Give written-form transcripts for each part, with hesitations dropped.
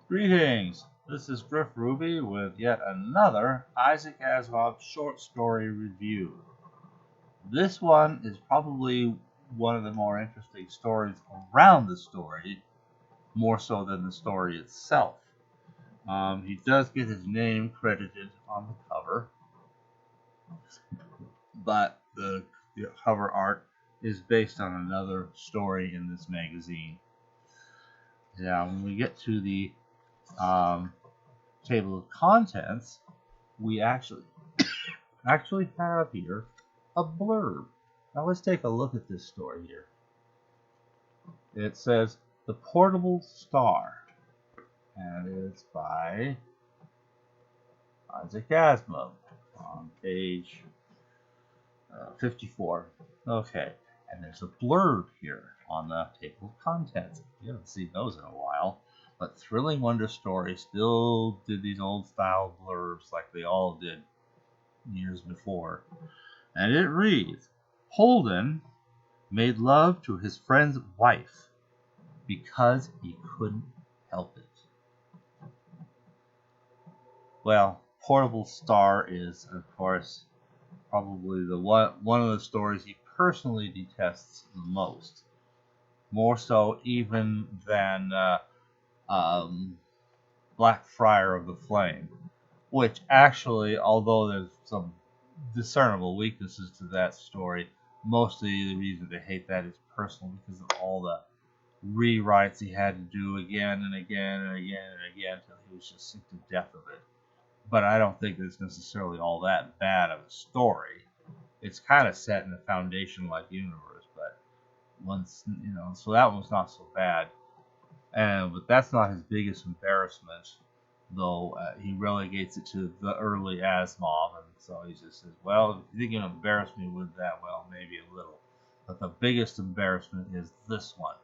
Greetings! This is Griff Ruby with yet another Isaac Asimov short story review. This one is probably one of the more interesting stories around the story, more so than the story itself. He does get his name credited on the cover, but the cover art is based on another story in this magazine. Now, when we get to the um, table of contents, we actually have here a blurb. Now let's take a look at this story here. It says The Portable Star, and it's by Isaac Asimov on page 54. Okay, and there's a blurb here on the table of contents. You haven't seen those in a while, but Thrilling Wonder Story still did these old style blurbs like they all did years before. And it reads, Holden made love to his friend's wife because he couldn't help it. Well, Portable Star is, of course, probably the one of the stories he personally detests the most. More so even than Black Friar of the Flame, which actually, although there's some discernible weaknesses to that story, mostly the reason to hate that is personal because of all the rewrites he had to do again and again and again and again until he was just sick to death of it. But I don't think it's necessarily all that bad of a story. It's kind of set in a foundation-like universe, but so that one's not so bad. But that's not his biggest embarrassment, though he relegates it to the early Asimov, and so he just says, well, if you think you can embarrass me with that, well, maybe a little. But the biggest embarrassment is this one,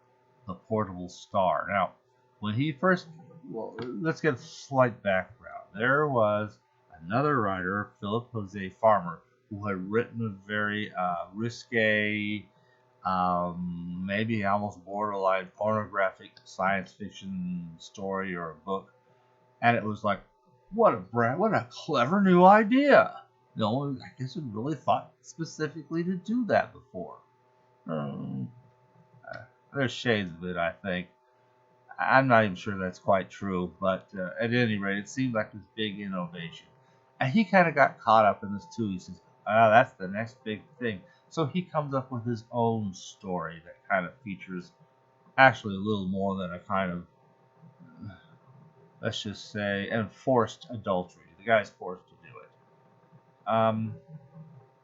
The Portable Star. Now, when he first, let's get a slight background. There was another writer, Philip José Farmer, who had written a very risqué, maybe almost borderline pornographic science fiction story or a book, and it was like, what a clever new idea. No one, I guess, had really thought specifically to do that before. There's shades of it, I think. I'm not even sure that's quite true, but at any rate, it seemed like this big innovation. And he kind of got caught up in this too. He says, that's the next big thing. So he comes up with his own story that kind of features actually a little more than a kind of, let's just say, enforced adultery. The guy's forced to do it.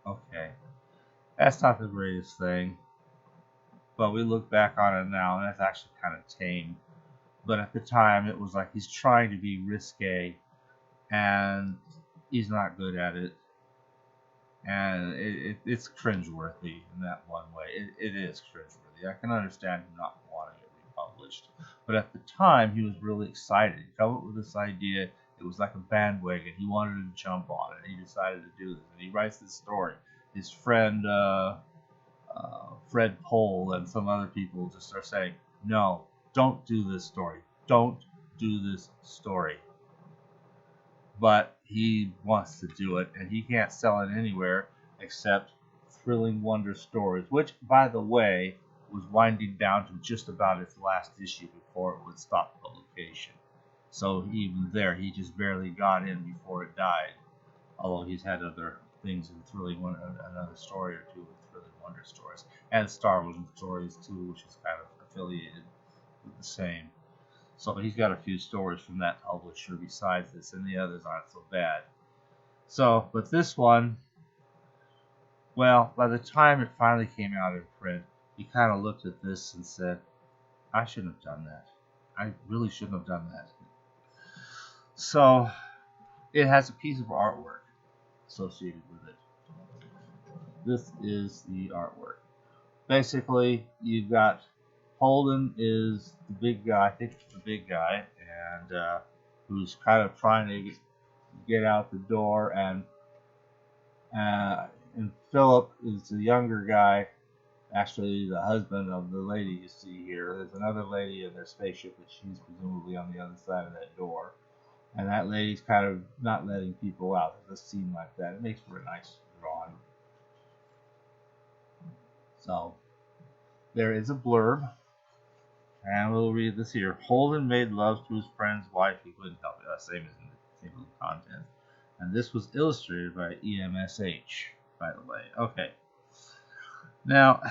Okay. That's not the greatest thing. But we look back on it now, and that's actually kind of tame. But at the time, it was like he's trying to be risque, and he's not good at it. And it's cringe-worthy in that one way. It is cringe-worthy. I can understand him not wanting it republished. But at the time, he was really excited. He came up with this idea. It was like a bandwagon. He wanted to jump on it. And he decided to do this. And he writes this story. His friend, Fred Pohl, and some other people just are saying, no, don't do this story. Don't do this story. But he wants to do it, and he can't sell it anywhere except Thrilling Wonder Stories, which, by the way, was winding down to just about its last issue before it would stop publication. So even there, he just barely got in before it died. Although he's had other things in Thrilling Wonder, another story or two with Thrilling Wonder Stories, and Star Wars Stories too, which is kind of affiliated with the same. So he's got a few stories from that publisher besides this, and the others aren't so bad. So, but this one, well, by the time it finally came out in print, he kind of looked at this and said, I shouldn't have done that. I really shouldn't have done that. So, it has a piece of artwork associated with it. This is the artwork. Basically, you've got Holden is the big guy, I think it's the big guy, and who's kind of trying to get out the door, and Philip is the younger guy Actually, the husband of the lady you see here, there's another lady in their spaceship, but she's presumably on the other side of that door. And that lady's kind of not letting people out. There's a scene like that. It makes for a nice drawing. So, there is a blurb. And we'll read this here. Holden made love to his friend's wife. He couldn't help it. Same as in the table of contents. And this was illustrated by EMSH, by the way. Okay. Now,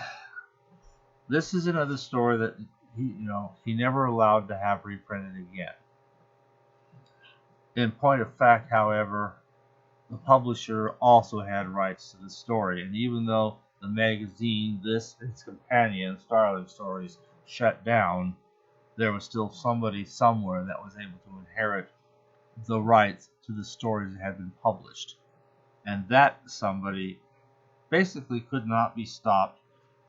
this is another story that he never allowed to have reprinted again. In point of fact, however, the publisher also had rights to the story, and even though the magazine, its companion, Starling Stories, shut down, there was still somebody somewhere that was able to inherit the rights to the stories that had been published. And that somebody basically could not be stopped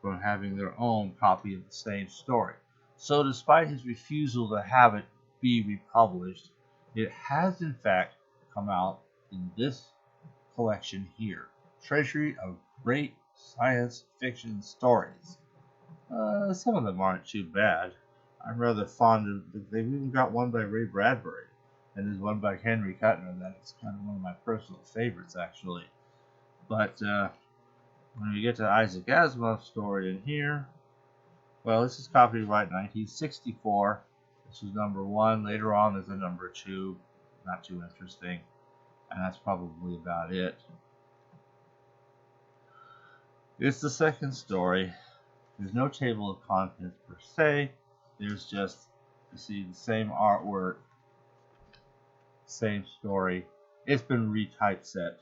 from having their own copy of the same story. So despite his refusal to have it be republished, it has in fact come out in this collection here. Treasury of Great Science Fiction Stories. Some of them aren't too bad. I'm rather fond of. They've even got one by Ray Bradbury, and there's one by Henry Kuttner. That's kind of one of my personal favorites, actually. But when we get to Isaac Asimov's story in here, well, this is copyright 1964. This was number 1. Later on, there's a number 2. Not too interesting, and that's probably about it. It's the second story. There's no table of contents per se. There's just, you see, the same artwork, same story. It's been retypeset.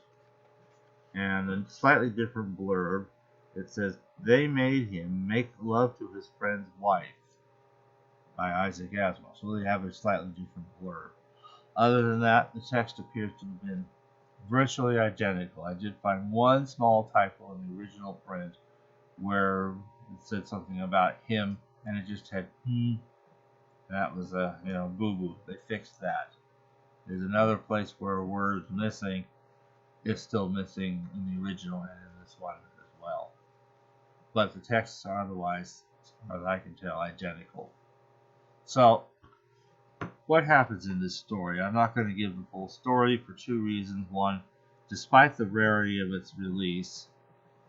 And a slightly different blurb. It says, They Made Him Make Love to His Friend's Wife by Isaac Asimov. So they have a slightly different blurb. Other than that, the text appears to have been virtually identical. I did find one small typo in the original print where it said something about him, and it just had That was a boo-boo. They fixed that. There's another place where a word is missing. It's still missing in the original and in this one as well. But the texts are otherwise, as far as I can tell, identical. So, what happens in this story? I'm not going to give the full story for 2 reasons. One, despite the rarity of its release,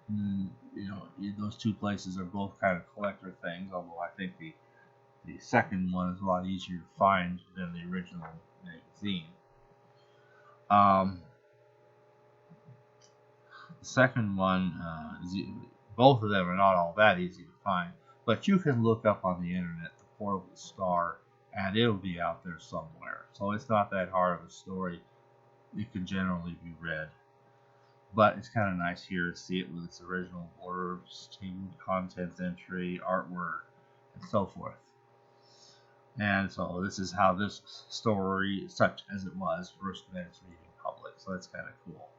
those 2 places are both kind of collector things, although I think the second one is a lot easier to find than the original magazine. The second one, both of them are not all that easy to find, but you can look up on the internet the Portable Star, and it'll be out there somewhere. So it's not that hard of a story. It can generally be read. But it's kind of nice here to see it with its original blurbs, table contents entry, artwork, and so forth. And so this is how this story, such as it was, first made its reading public. So that's kind of cool.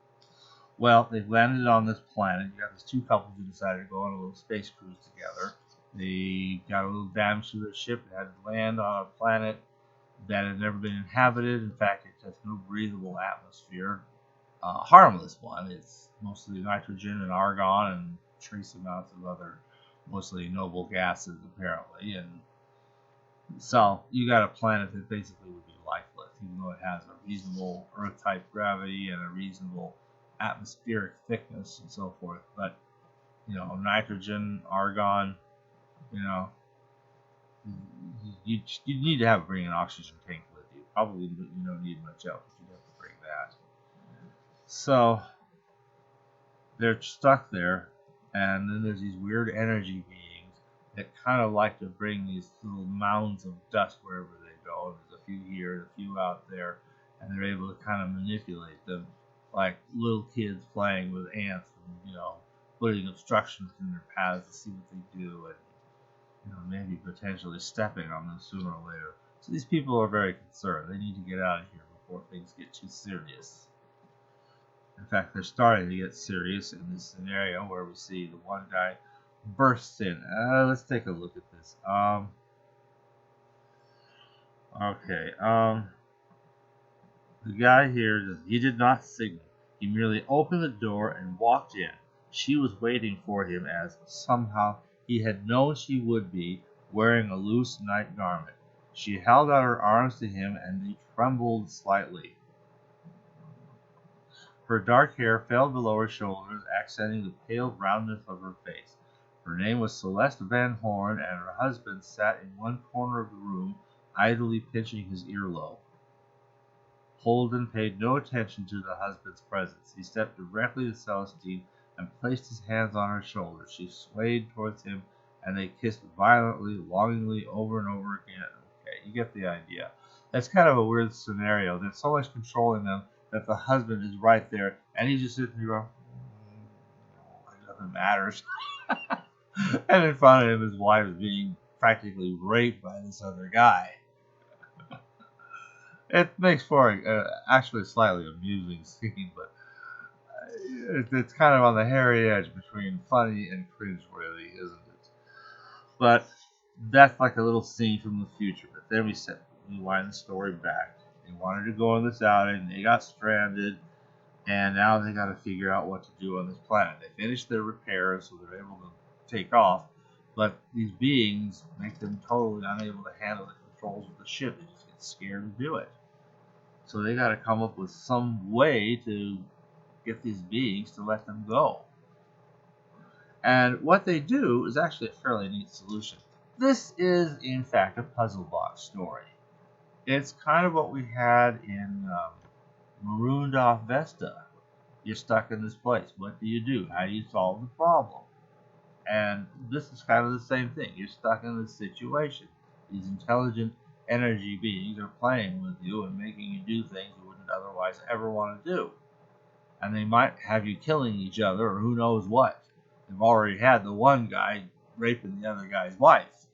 Well, they've landed on this planet. You got these 2 couples who decided to go on a little space cruise together. They got a little damage to their ship. They had to land on a planet that had never been inhabited. In fact, it has no breathable atmosphere. Harmless one. It's mostly nitrogen and argon and trace amounts of other mostly noble gases, apparently. And so you got a planet that basically would be lifeless, even though it has a reasonable Earth-type gravity and a reasonable atmospheric thickness and so forth. But nitrogen, argon, you need to bring an oxygen tank with you. Probably you don't need much else, but you have to bring that. So they're stuck there, and then there's these weird energy beings that kind of like to bring these little mounds of dust wherever they go. There's a few here, a few out there, and they're able to kind of manipulate them like little kids playing with ants and putting obstructions in their paths to see what they do, and maybe potentially stepping on them sooner or later. So these people are very concerned. They need to get out of here before things get too serious. In fact, they're starting to get serious in this scenario where we see the one guy bursts in. Let's take a look at this. The guy here, he did not signal. He merely opened the door and walked in. She was waiting for him as somehow he had known she would be, wearing a loose night garment. She held out her arms to him, and they trembled slightly. Her dark hair fell below her shoulders, accenting the pale roundness of her face. Her name was Celeste Van Horn, and her husband sat in one corner of the room, idly pinching his earlobe. Holden paid no attention to the husband's presence. He stepped directly to Celestine and placed his hands on her shoulders. She swayed towards him, and they kissed violently, longingly, over and over again. Okay, you get the idea. That's kind of a weird scenario. There's so much controlling them that the husband is right there, and he's just sitting there going, nothing matters. And in front of him, his wife is being practically raped by this other guy. It makes for actually a slightly amusing scene, but it's kind of on the hairy edge between funny and cringe-worthy, isn't it? But that's like a little scene from the future. But then we wind the story back. They wanted to go on this outing, they got stranded, and now they got to figure out what to do on this planet. They finished their repairs, so they're able to take off, but these beings make them totally unable to handle the controls of the ship. They just get scared to do it. So they got to come up with some way to get these beings to let them go. And what they do is actually a fairly neat solution. This is, in fact, a puzzle box story. It's kind of what we had in Marooned Off Vesta. You're stuck in this place. What do? How do you solve the problem? And this is kind of the same thing. You're stuck in this situation. These intelligent energy beings are playing with you and making you do things you wouldn't otherwise ever want to do. And they might have you killing each other or who knows what. They've already had the one guy raping the other guy's wife.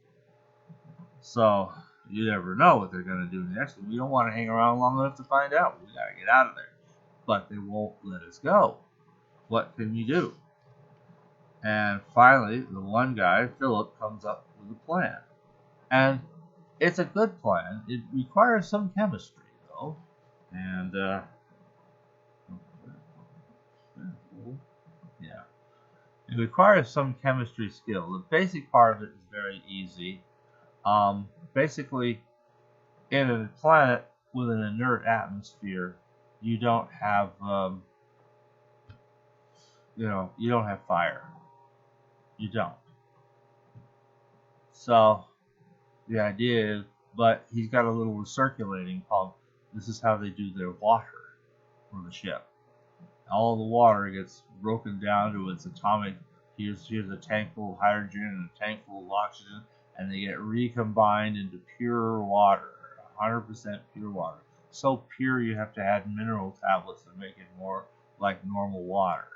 So you never know what they're going to do next. And we don't want to hang around long enough to find out. We got to get out of there. But they won't let us go. What can you do? And finally, the one guy, Philip, comes up with a plan. And it's a good plan. It requires some chemistry, though. And, yeah. It requires some chemistry skill. The basic part of it is very easy. Basically, in a planet with an inert atmosphere, you don't have, you don't have fire. You don't. So, the idea is, but he's got a little recirculating pump. This is how they do their water for the ship. All the water gets broken down to its atomic. Here's a tank full of hydrogen and a tank full of oxygen, and they get recombined into pure water, 100% pure water. So pure you have to add mineral tablets to make it more like normal water.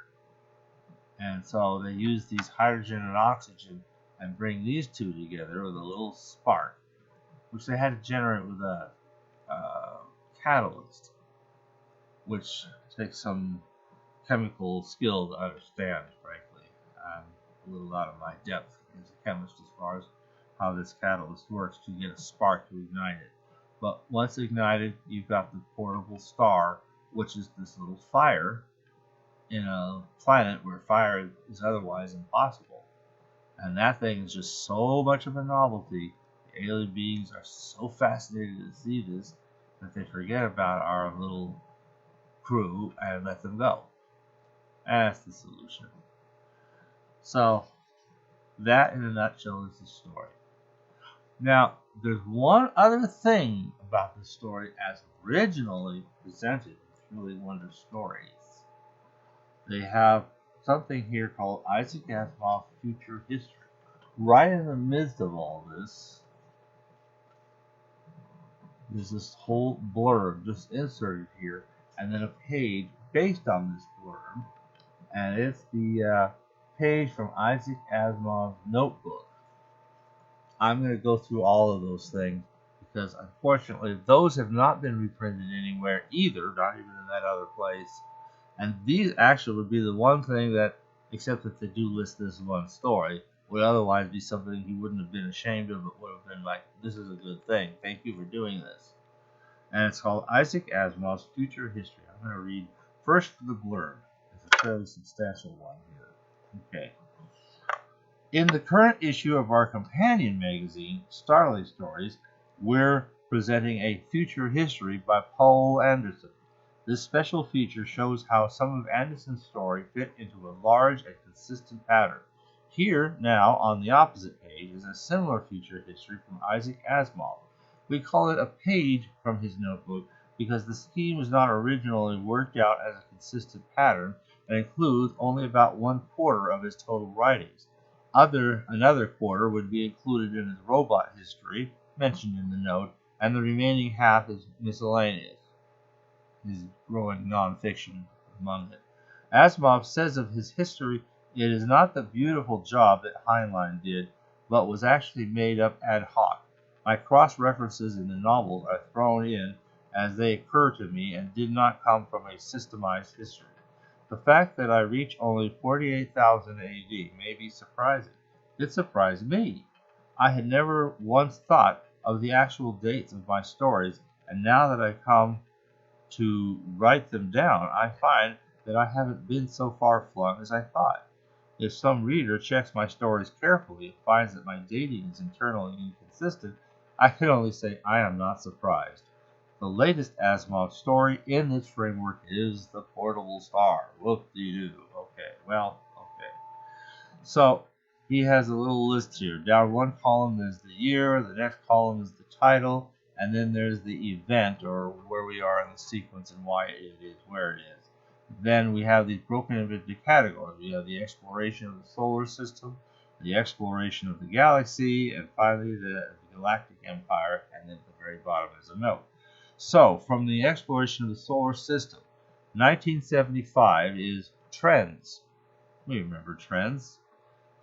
And so they use these hydrogen and oxygen and bring these two together with a little spark, which they had to generate with a catalyst, which takes some chemical skill to understand, frankly. I'm a little out of my depth as a chemist as far as how this catalyst works to get a spark to ignite it. But once ignited, you've got the portable star, which is this little fire in a planet where fire is otherwise impossible. And that thing is just so much of a novelty. The alien beings are so fascinated to see this that they forget about our little crew and let them go. And that's the solution. So, that in a nutshell is the story. Now, there's one other thing about the story as originally presented in Truly Wonder Stories. They have something here called Isaac Asimov Future History. Right in the midst of all this, there's this whole blurb just inserted here, and then a page based on this blurb, and it's the page from Isaac Asimov's notebook. I'm going to go through all of those things because unfortunately those have not been reprinted anywhere either, not even in that other place. And these actually would be the one thing that, except that they do list this one story, would otherwise be something he wouldn't have been ashamed of, but would have been like, this is a good thing. Thank you for doing this. And it's called Isaac Asimov's Future History. I'm going to read first the blurb. It's a fairly substantial one here. Okay. In the current issue of our companion magazine, Starlight Stories, we're presenting a future history by Pohl Anderson. This special feature shows how some of Anderson's story fit into a large and consistent pattern. Here, now, on the opposite page, is a similar future history from Isaac Asimov. We call it a page from his notebook because the scheme was not originally worked out as a consistent pattern and includes only about 1/4 of his total writings. Another quarter would be included in his robot history, mentioned in the note, and the remaining half is miscellaneous. His growing nonfiction among it. Asimov says of his history, it is not the beautiful job that Heinlein did, but was actually made up ad hoc. My cross-references in the novel are thrown in as they occur to me and did not come from a systemized history. The fact that I reach only 48,000 AD may be surprising. It surprised me. I had never once thought of the actual dates of my stories, and now that I come to write them down, I find that I haven't been so far flung as I thought. If some reader checks my stories carefully and finds that my dating is internally inconsistent, I can only say I am not surprised. The latest Asimov story in this framework is The Portable Star. Whoop-de-doo. Okay. So, he has a little list here. Down one column is the year, the next column is the title, and then there's the event, or where we are in the sequence and why it is where it is. Then we have these broken into categories. We have the exploration of the solar system, the exploration of the galaxy, and finally the galactic empire, and then at the very bottom is a note. So, from the exploration of the solar system, 1975 is Trends. We remember Trends.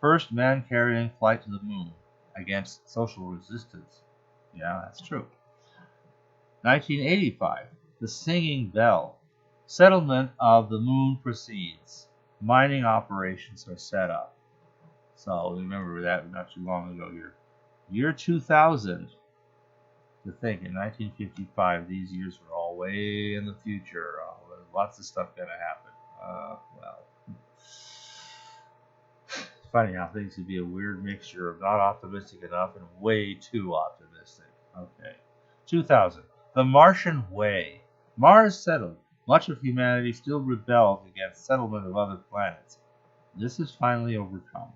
First man carrying flight to the moon against social resistance. Yeah, that's true. 1985, The Singing Bell. Settlement of the moon proceeds. Mining operations are set up. So, remember that not too long ago here. Year 2000. To think in 1955 these years were all way in the future. Lots of stuff gonna happen. It's funny how things could be a weird mixture of not optimistic enough and way too optimistic. Okay. 2000. The Martian Way. Mars settled. Much of humanity still rebels against settlement of other planets. This is finally overcome.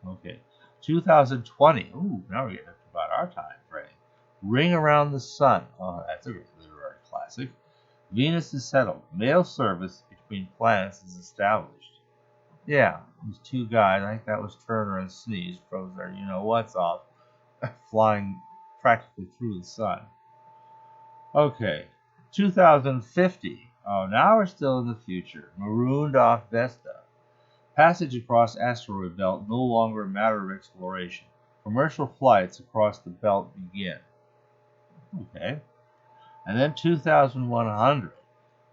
Okay. 2020. Ooh, now we're getting about our time frame. Ring Around the Sun. Oh, that's a great literary classic. Venus is settled. Mail service between planets is established. Yeah, these two guys, I think that was Turner and Sneeze, froze their you-know-what's off, flying practically through the sun. Okay, 2050. Oh, now we're still in the future. Marooned off Vesta. Passage across asteroid belt no longer a matter of exploration. Commercial flights across the belt begin. Okay. And then 2100.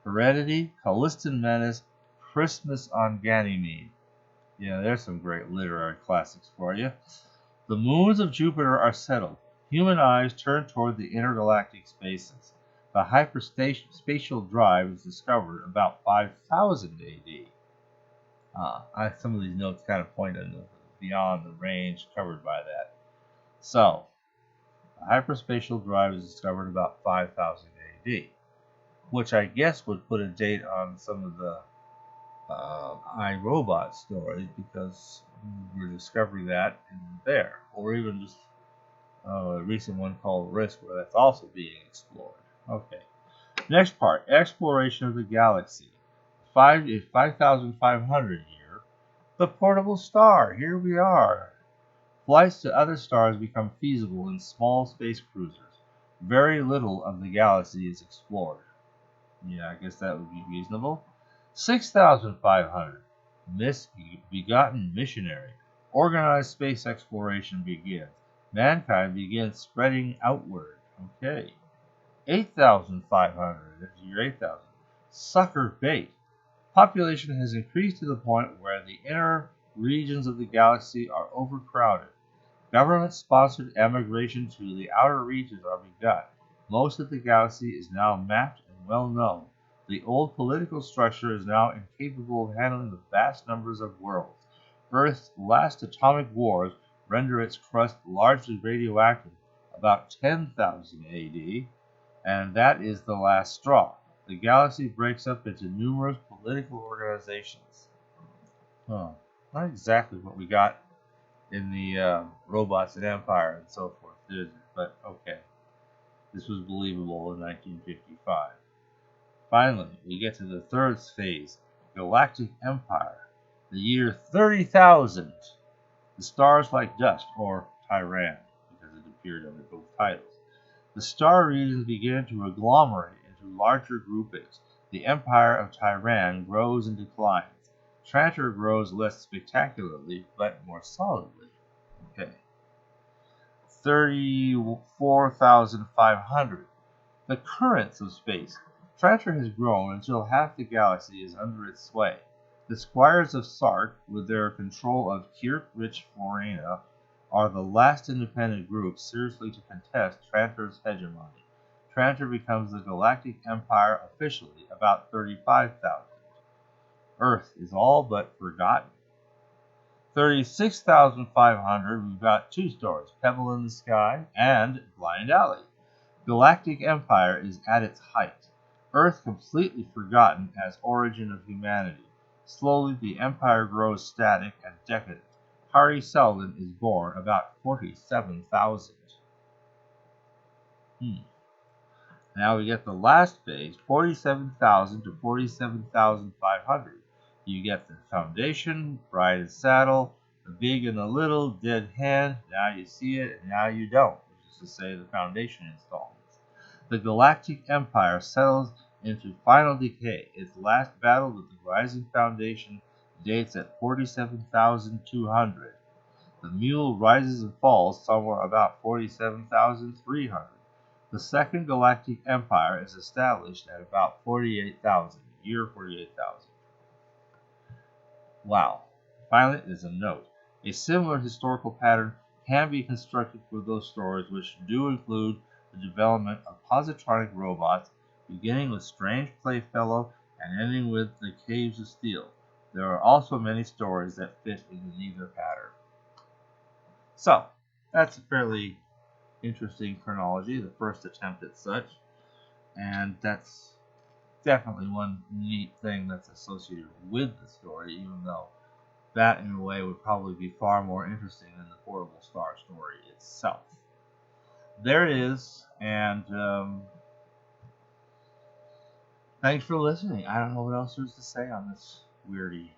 Heredity, Callistan Menace, Christmas on Ganymede. Yeah, there's some great literary classics for you. The moons of Jupiter are settled. Human eyes turn toward the intergalactic spaces. The hyperspatial drive is discovered about 5000 AD. Some of these notes kind of point beyond the range covered by that. So, the hyperspatial drive is discovered about 5000 AD, which I guess would put a date on some of the iRobot stories because we're discovering that in there, or even just a recent one called Risk, where that's also being explored. Okay. Next part, exploration of the galaxy. 5,500 here. The Portable Star. Here we are. Flights to other stars become feasible in small space cruisers. Very little of the galaxy is explored. Yeah, I guess that would be reasonable. 6,500. Misbegotten missionary. Organized space exploration begins. Mankind begins spreading outward. Okay. 8,500. This is your 8,000. Sucker bait. Population has increased to the point where the inner regions of the galaxy are overcrowded. Government-sponsored emigration to the outer regions are begun. Most of the galaxy is now mapped and well known. The old political structure is now incapable of handling the vast numbers of worlds. Earth's last atomic wars render its crust largely radioactive about 10,000 AD, and that is the last straw. The galaxy breaks up into numerous political organizations. Not exactly what we got in the Robots and Empire and so forth, is it? But okay. This was believable in 1955. Finally, we get to the third phase, Galactic Empire. The year 30,000. The stars like dust, or Tyran, because it appeared under both titles. The star regions begin to agglomerate into larger groupings. The empire of Tyran grows and declines. Trantor grows less spectacularly, but more solidly. Okay. 34,500. The currents of space. Trantor has grown until half the galaxy is under its sway. The Squires of Sark, with their control of Kirk-rich Florina, are the last independent group seriously to contest Trantor's hegemony. Trantor becomes the Galactic Empire officially about 35,000. Earth is all but forgotten. 36,500, we've got two stories, Pebble in the Sky and Blind Alley. Galactic Empire is at its height. Earth completely forgotten as origin of humanity. Slowly, the empire grows static and decadent. Hari Seldon is born about 47,000. Now we get the last phase, 47,000 to 47,500. You get the Foundation, Bride and Saddle, the Big and the Little, Dead Hand, Now You See It, and Now You Don't, which is to say the Foundation installments. The Galactic Empire settles into final decay. Its last battle with the Rising Foundation dates at 47,200. The Mule rises and falls somewhere about 47,300. The Second Galactic Empire is established at about 48,000, year 48,000. Wow. Finally, there's a note. A similar historical pattern can be constructed for those stories which do include the development of positronic robots, beginning with Strange Playfellow and ending with the Caves of Steel. There are also many stories that fit into neither pattern. So, that's a fairly interesting chronology, the first attempt at such, and that's definitely one neat thing that's associated with the story, even though that in a way would probably be far more interesting than the Portable Star story itself. There it is, and thanks for listening. I don't know what else there's to say on this weirdy